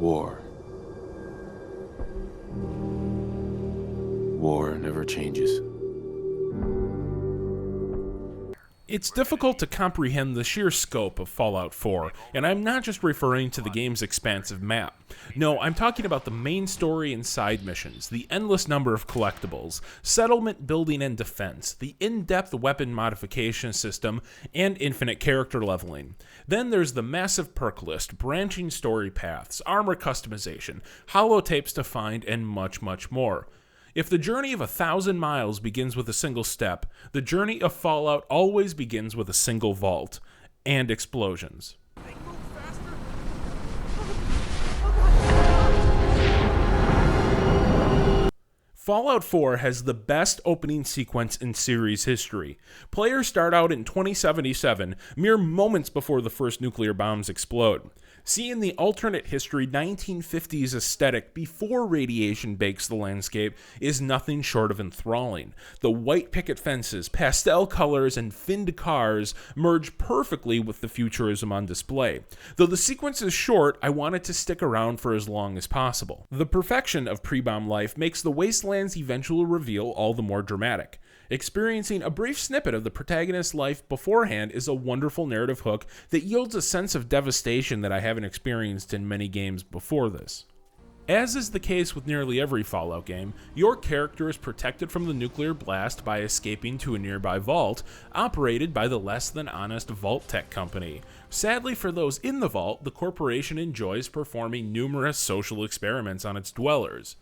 War. War never changes. It's difficult to comprehend the sheer scope of Fallout 4, and I'm not just referring to the game's expansive map. No, I'm talking about the main story and side missions, the endless number of collectibles, settlement building and defense, the in-depth weapon modification system, and infinite character leveling. Then there's the massive perk list, branching story paths, armor customization, holotapes to find, and much, much more. If the journey of 1,000 miles begins with a single step, the journey of Fallout always begins with a single vault and explosions. Fallout 4 has the best opening sequence in series history. Players start out in 2077, mere moments before the first nuclear bombs explode. Seeing the alternate history 1950s aesthetic before radiation bakes the landscape is nothing short of enthralling. The white picket fences, pastel colors, and finned cars merge perfectly with the futurism on display. Though the sequence is short, I wanted to stick around for as long as possible. The perfection of pre-bomb life makes the wasteland's eventual reveal all the more dramatic. Experiencing a brief snippet of the protagonist's life beforehand is a wonderful narrative hook that yields a sense of devastation that I haven't experienced in many games before this. As is the case with nearly every Fallout game, your character is protected from the nuclear blast by escaping to a nearby vault, operated by the less than honest Vault Tech company. Sadly for those in the vault, the corporation enjoys performing numerous social experiments on its dwellers.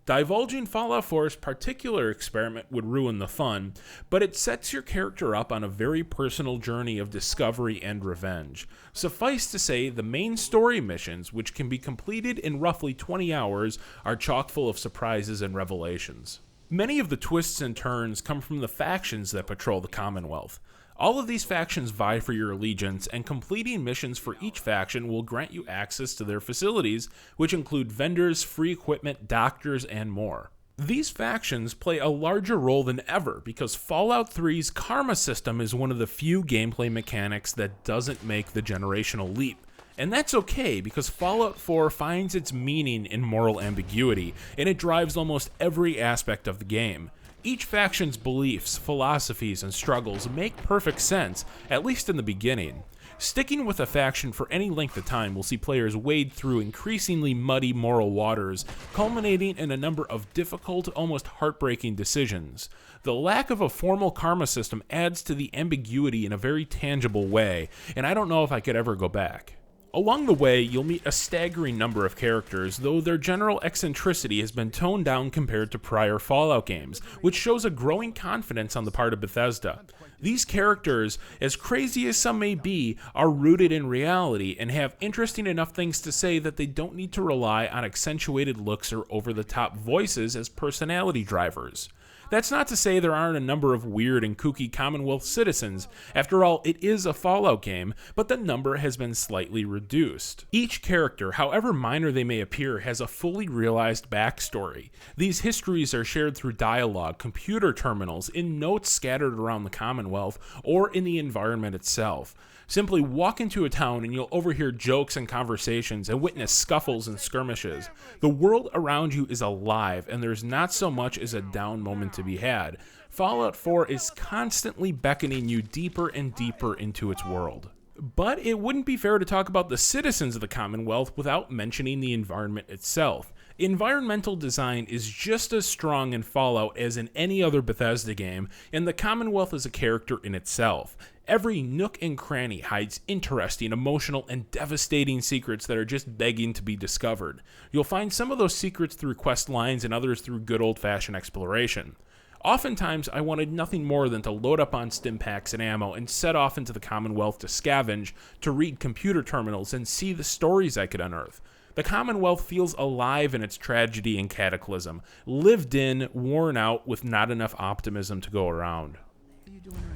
Divulging Fallout 4's particular experiment would ruin the fun, but it sets your character up on a very personal journey of discovery and revenge. Suffice to say, the main story missions, which can be completed in roughly 20 hours, are chock full of surprises and revelations. Many of the twists and turns come from the factions that patrol the Commonwealth. All of these factions vie for your allegiance, and completing missions for each faction will grant you access to their facilities, which include vendors, free equipment, doctors, and more. These factions play a larger role than ever because Fallout 3's karma system is one of the few gameplay mechanics that doesn't make the generational leap. And that's okay, because Fallout 4 finds its meaning in moral ambiguity, and it drives almost every aspect of the game. Each faction's beliefs, philosophies, and struggles make perfect sense, at least in the beginning. Sticking with a faction for any length of time will see players wade through increasingly muddy moral waters, culminating in a number of difficult, almost heartbreaking decisions. The lack of a formal karma system adds to the ambiguity in a very tangible way, and I don't know if I could ever go back. Along the way, you'll meet a staggering number of characters, though their general eccentricity has been toned down compared to prior Fallout games, which shows a growing confidence on the part of Bethesda. These characters, as crazy as some may be, are rooted in reality and have interesting enough things to say that they don't need to rely on accentuated looks or over-the-top voices as personality drivers. That's not to say there aren't a number of weird and kooky Commonwealth citizens. After all, it is a Fallout game, but the number has been slightly reduced. Each character, however minor they may appear, has a fully realized backstory. These histories are shared through dialogue, computer terminals, in notes scattered around the Commonwealth, or in the environment itself. Simply walk into a town and you'll overhear jokes and conversations and witness scuffles and skirmishes. The world around you is alive, and there's not so much as a down moment to be had. Fallout 4 is constantly beckoning you deeper and deeper into its world. But it wouldn't be fair to talk about the citizens of the Commonwealth without mentioning the environment itself. Environmental design is just as strong in Fallout as in any other Bethesda game, and the Commonwealth is a character in itself. Every nook and cranny hides interesting, emotional, and devastating secrets that are just begging to be discovered. You'll find some of those secrets through quest lines and others through good old-fashioned exploration. Oftentimes, I wanted nothing more than to load up on stim packs and ammo and set off into the Commonwealth to scavenge, to read computer terminals, and see the stories I could unearth. The Commonwealth feels alive in its tragedy and cataclysm, lived in, worn out, with not enough optimism to go around.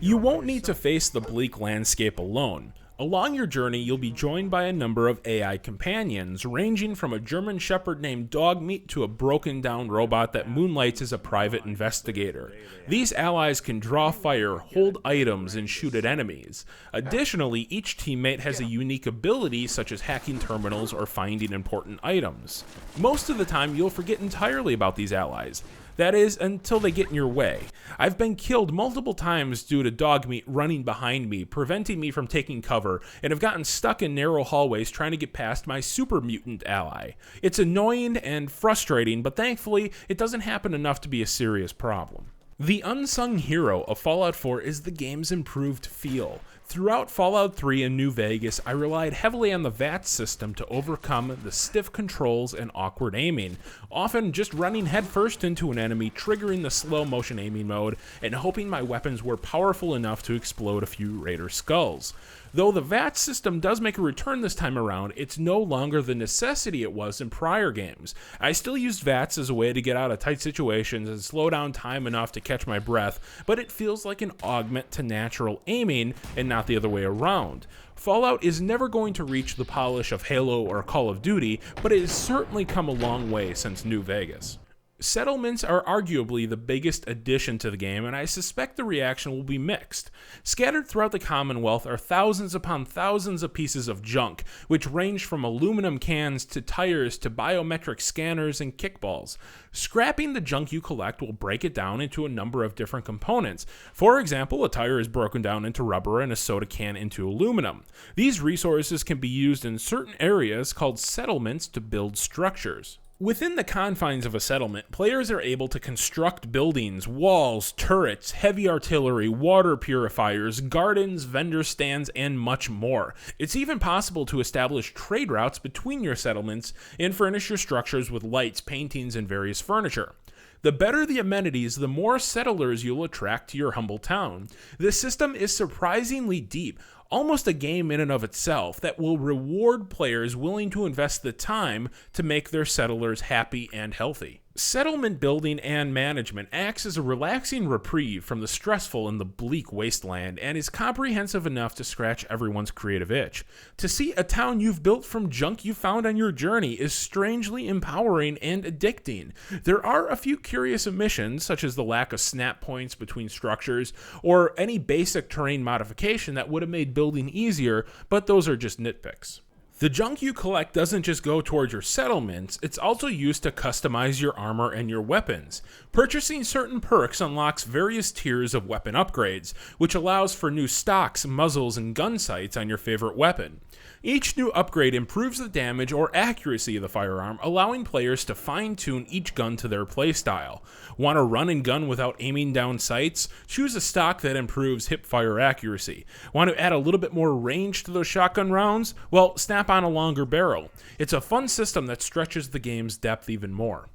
You won't need to face the bleak landscape alone. Along your journey, you'll be joined by a number of AI companions, ranging from a German Shepherd named Dogmeat to a broken-down robot that moonlights as a private investigator. These allies can draw fire, hold items, and shoot at enemies. Additionally, each teammate has a unique ability, such as hacking terminals or finding important items. Most of the time, you'll forget entirely about these allies. That is, until they get in your way. I've been killed multiple times due to Dogmeat running behind me, preventing me from taking cover, and have gotten stuck in narrow hallways trying to get past my super mutant ally. It's annoying and frustrating, but thankfully, it doesn't happen enough to be a serious problem. The unsung hero of Fallout 4 is the game's improved feel. Throughout Fallout 3 and New Vegas, I relied heavily on the VATS system to overcome the stiff controls and awkward aiming, often just running headfirst into an enemy, triggering the slow motion aiming mode, and hoping my weapons were powerful enough to explode a few raider skulls. Though the VATS system does make a return this time around, it's no longer the necessity it was in prior games. I still used VATS as a way to get out of tight situations and slow down time enough to catch my breath, but it feels like an augment to natural aiming and not the other way around. Fallout is never going to reach the polish of Halo or Call of Duty, but it has certainly come a long way since New Vegas. Settlements are arguably the biggest addition to the game, and I suspect the reaction will be mixed. Scattered throughout the Commonwealth are thousands upon thousands of pieces of junk, which range from aluminum cans to tires to biometric scanners and kickballs. Scrapping the junk you collect will break it down into a number of different components. For example, a tire is broken down into rubber and a soda can into aluminum. These resources can be used in certain areas called settlements to build structures. Within the confines of a settlement, players are able to construct buildings, walls, turrets, heavy artillery, water purifiers, gardens, vendor stands, and much more. It's even possible to establish trade routes between your settlements and furnish your structures with lights, paintings, and various furniture. The better the amenities, the more settlers you'll attract to your humble town. This system is surprisingly deep, almost a game in and of itself, that will reward players willing to invest the time to make their settlers happy and healthy. Settlement building and management acts as a relaxing reprieve from the stressful and the bleak wasteland, and is comprehensive enough to scratch everyone's creative itch. To see a town you've built from junk you found on your journey is strangely empowering and addicting. There are a few curious omissions, such as the lack of snap points between structures, or any basic terrain modification that would have made building easier, but those are just nitpicks. The junk you collect doesn't just go towards your settlements, it's also used to customize your armor and your weapons. Purchasing certain perks unlocks various tiers of weapon upgrades, which allows for new stocks, muzzles, and gun sights on your favorite weapon. Each new upgrade improves the damage or accuracy of the firearm, allowing players to fine-tune each gun to their playstyle. Want to run and gun without aiming down sights? Choose a stock that improves hip-fire accuracy. Want to add a little bit more range to those shotgun rounds? Well, snap on a longer barrel. It's a fun system that stretches the game's depth even more.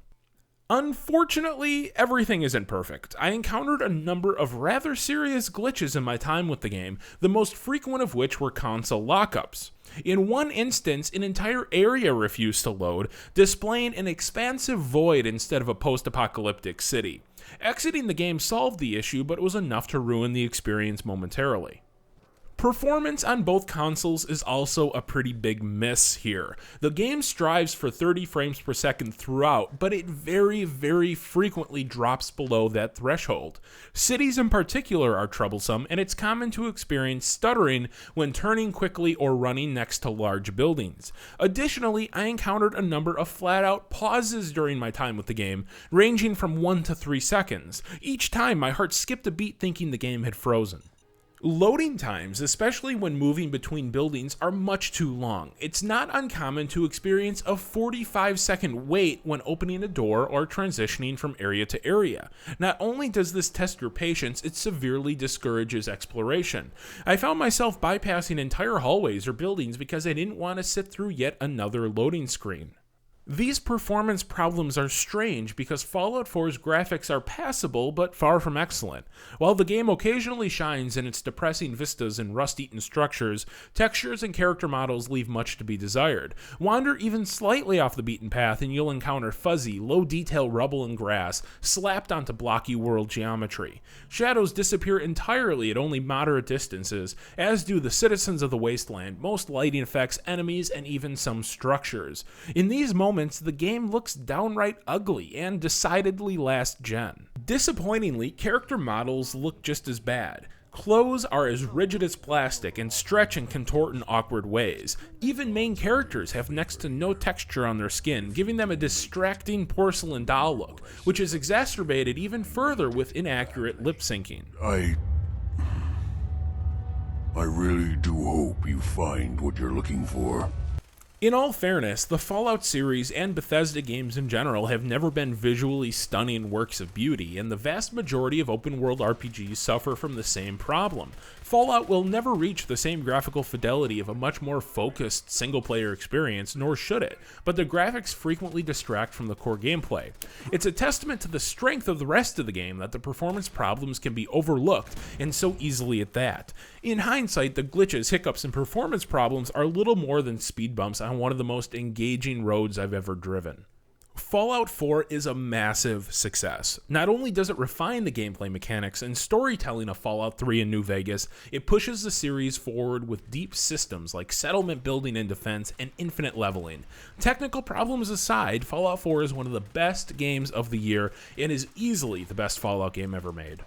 Unfortunately, everything isn't perfect. I encountered a number of rather serious glitches in my time with the game, the most frequent of which were console lockups. In one instance, an entire area refused to load, displaying an expansive void instead of a post-apocalyptic city. Exiting the game solved the issue, but it was enough to ruin the experience momentarily. Performance on both consoles is also a pretty big miss here. The game strives for 30 frames per second throughout, but it very, very frequently drops below that threshold. Cities in particular are troublesome, and it's common to experience stuttering when turning quickly or running next to large buildings. Additionally, I encountered a number of flat-out pauses during my time with the game, ranging from 1 to 3 seconds. Each time, my heart skipped a beat thinking the game had frozen. Loading times, especially when moving between buildings, are much too long. It's not uncommon to experience a 45-second wait when opening a door or transitioning from area to area. Not only does this test your patience, it severely discourages exploration. I found myself bypassing entire hallways or buildings because I didn't want to sit through yet another loading screen. These performance problems are strange because Fallout 4's graphics are passable but far from excellent. While the game occasionally shines in its depressing vistas and rust-eaten structures, textures and character models leave much to be desired. Wander even slightly off the beaten path and you'll encounter fuzzy, low-detail rubble and grass slapped onto blocky world geometry. Shadows disappear entirely at only moderate distances, as do the citizens of the wasteland, most lighting effects, enemies, and even some structures. In these moments, the game looks downright ugly and decidedly last gen. Disappointingly, character models look just as bad. Clothes are as rigid as plastic and stretch and contort in awkward ways. Even main characters have next to no texture on their skin, giving them a distracting porcelain doll look, which is exacerbated even further with inaccurate lip syncing. I really do hope you find what you're looking for. In all fairness, the Fallout series and Bethesda games in general have never been visually stunning works of beauty, and the vast majority of open-world RPGs suffer from the same problem. Fallout will never reach the same graphical fidelity of a much more focused single-player experience, nor should it, but the graphics frequently distract from the core gameplay. It's a testament to the strength of the rest of the game that the performance problems can be overlooked, and so easily at that. In hindsight, the glitches, hiccups, and performance problems are little more than speed bumps on one of the most engaging roads I've ever driven. Fallout 4 is a massive success. Not only does it refine the gameplay mechanics and storytelling of Fallout 3 and New Vegas, it pushes the series forward with deep systems like settlement building and defense and infinite leveling. Technical problems aside, Fallout 4 is one of the best games of the year and is easily the best Fallout game ever made.